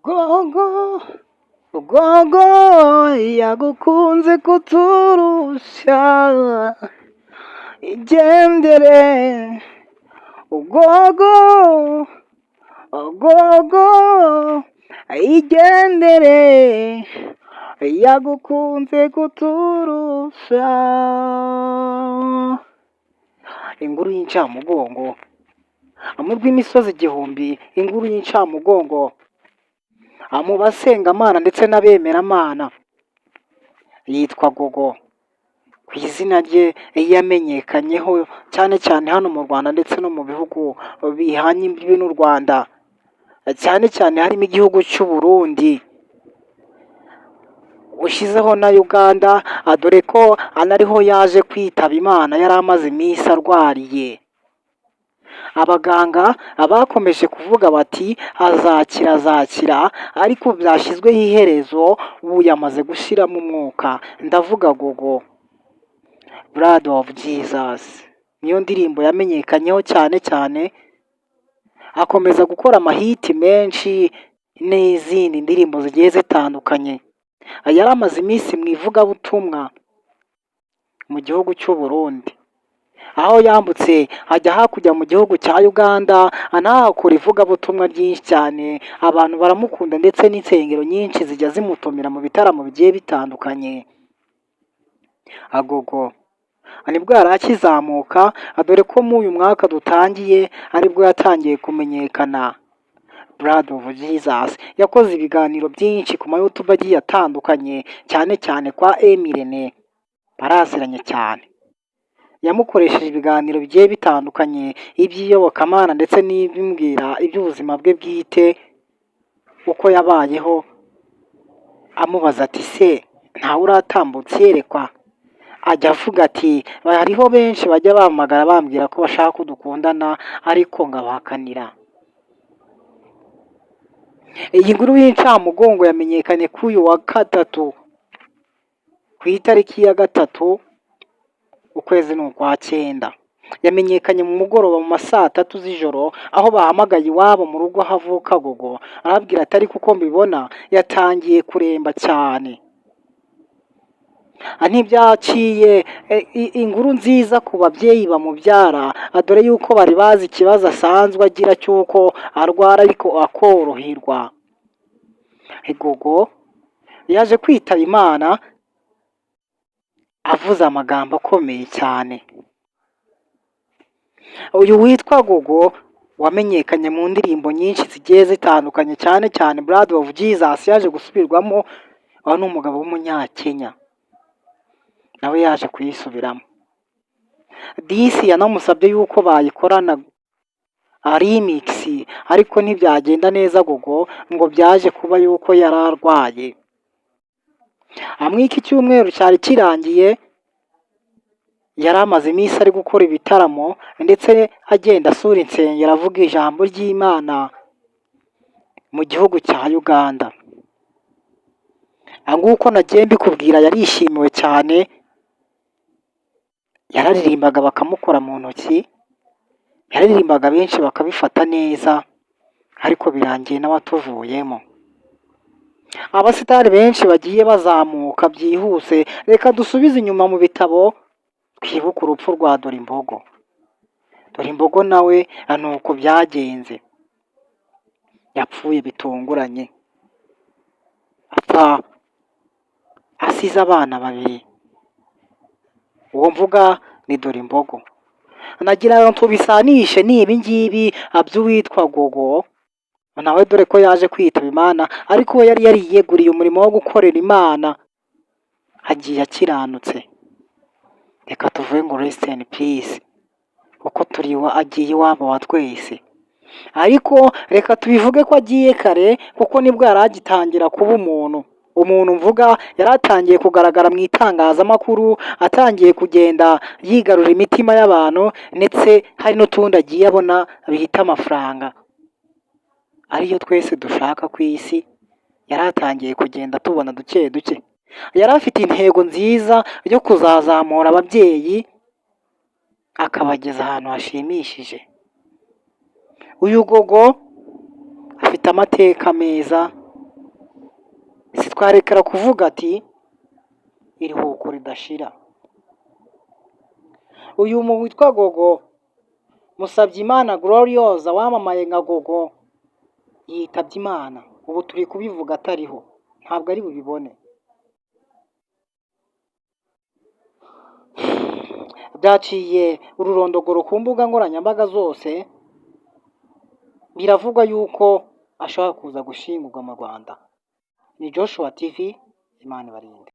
gogo gogo yagukunze kuturusha igendere gogo gogo igendere yagukunze kuturusha. Inguru y'incamugongo mu rw'imisozi igihumbi, inguru y'incamugongo mu basengamana ndetse n'abemeramana yitwa gogo. Ku izina rye yamenyekanyeho cyane cyane hano mu Rwanda ndetse no mu bihugu bihanye imbibi n'u Rwanda, cyane cyane harimo igihugu cy'u Burundi ushyizeho na Uganda, dore ko anariho yaje kwitaba Imana, yari amaze iminsi arwariye. Abaganga bakomeje kuvuga bati azakira, ariko byashyizweho iherezo, ubu yamaze gushyiramo umwuka. Ndavuga gogo, Blood of Jesus, niyo ndirimbo yamenyekanyeho cyane cyane, akomeza gukora amahiti menshi n'izindi ndirimbo zigiye zitandukanye. Yari amaze iminsi mu ivugabutumwa mu gihugu cy'u Burundi, aho yambutse ajya hakurya mu gihugu cya Uganda, anahakora ivugabutumwa ryinshi cyane. Abantu baramukunda ndetse n'insengero nyinshi zijya zimutumira mu bitaramo bigiye bitandukanye. Agogo nibwo yari akizamuka, dore ko mu uyu mwaka dutangiye aribwo yatangiye kumenyekana. Blood of Jesus yakoze ibiganiro byinshi ku ma YouTube agiye atandukanye, cyane cyane kwa Emirene, baraziranye cyane. Yamukoresheje ibiganiro bigiye bitandukanye, iby'iyobokamana ndetse n'ibimbwira iby'ubuzima bwe bwite, uko yabayeho. Amubaza ati se ntawe uratambutse yerekwa? Ajya avuga ati hariho benshi bajya bampamagara bambwira ko bashaka ko dukundana, ariko ngabahakanira. Iyi nkuru y'incamugongo yamenyekanye kuri uyu wa gatatu, ku itariki ya 3 ukwezi ni ukwa 9. Yamenyekanye mu mugoroba mu ma saa 3 z'ijoro, aho bahamagaye iwabo mu rugo havuka gogo. Arabwira ati ariko uko mbibona yatangiye kuremba cyane. Ntibyaciye inkuru nziza ku babyeyi bamubyara, dore yuko bari bazi ikibazo asanzwe agira cy'uko arwara ariko akoroherwa. Gogo yaje kwitaba Imana avuze amagambo akomeye cyane. Uyu witwa gogo wamenyekanye mu ndirimbo nyinshi zigiye zitandukanye, cyane cyane Blood of Jesus yaje gusubirwamo. Aho ni umugabo w'umunyakenya, nawe yaje kuyisubiramo. Disi yanamusabye yuko bayikorana remix, ariko ntibyagenda neza gogo, ngo byaje kuba yuko yari arwaye. Iki cyumweru cyari kirangiye, yari amaze iminsi ari gukora ibitaramo ndetse agenda asura insengero avuga ijambo ry'Imana mu gihugu cya Uganda. Nguko nagiye mbikubwira, yarishimiwe cyane, yararirimbaga bakamukora mu ntoki, yararirimbaga benshi bakabifata neza, ariko birangiye n'abatuvuyemo. Abasitari benshi bagiye bazamuka byihuse. Reka dusubize inyuma mu bitabo, twibuke urupfu rwa Dorimbogo. Dorimbogo nawe ni uko byagenze, yapfuye bitunguranye, apfa asize abana 2. Uwo mvuga ni Dorimbogo. Nagira ngo tubisanishe n'ibi ngibi by'uwitwa gogo, nawe dore ko yaje kwitaba Imana, ariko we yari yariyeguriye umurimo wo gukorera Imana, agiye akiranutse. Reka tuvuge ngo rest in peace, kuko agiye iwabo wa twese. Ariko reka tubivuge ko agiye kare, kuko nibwo yari agitangira kuba umuntu. Umuntu mvuga yari atangiye kugaragara mu itangazamakuru, atangiye kugenda yigarura imitima y'abantu, ndetse hari n'utundi agiye abona bihita amafaranga, ariyo twese dushaka ku isi. Yari atangiye kugenda tubona duke duke. Yari afite intego nziza yo kuzazamura ababyeyi, akabageza ahantu hashimishije. Uyu gogo afite amateka meza, sitwarekera kuvuga ati iruhuko ridashira. Uyu muntu witwa Gogo Musabyimana Gloriose wamamaye nka Gogo yitabye Imana, ubu turi kubivuga atariho, ntabwo ari bubibone. Byaciye ururondogoro ku mbuga nkoranyambaga zose, biravugwa yuko ashobora kuza gushingurwa mu Rwanda. Ni Joshua TV, Imana ibarinde.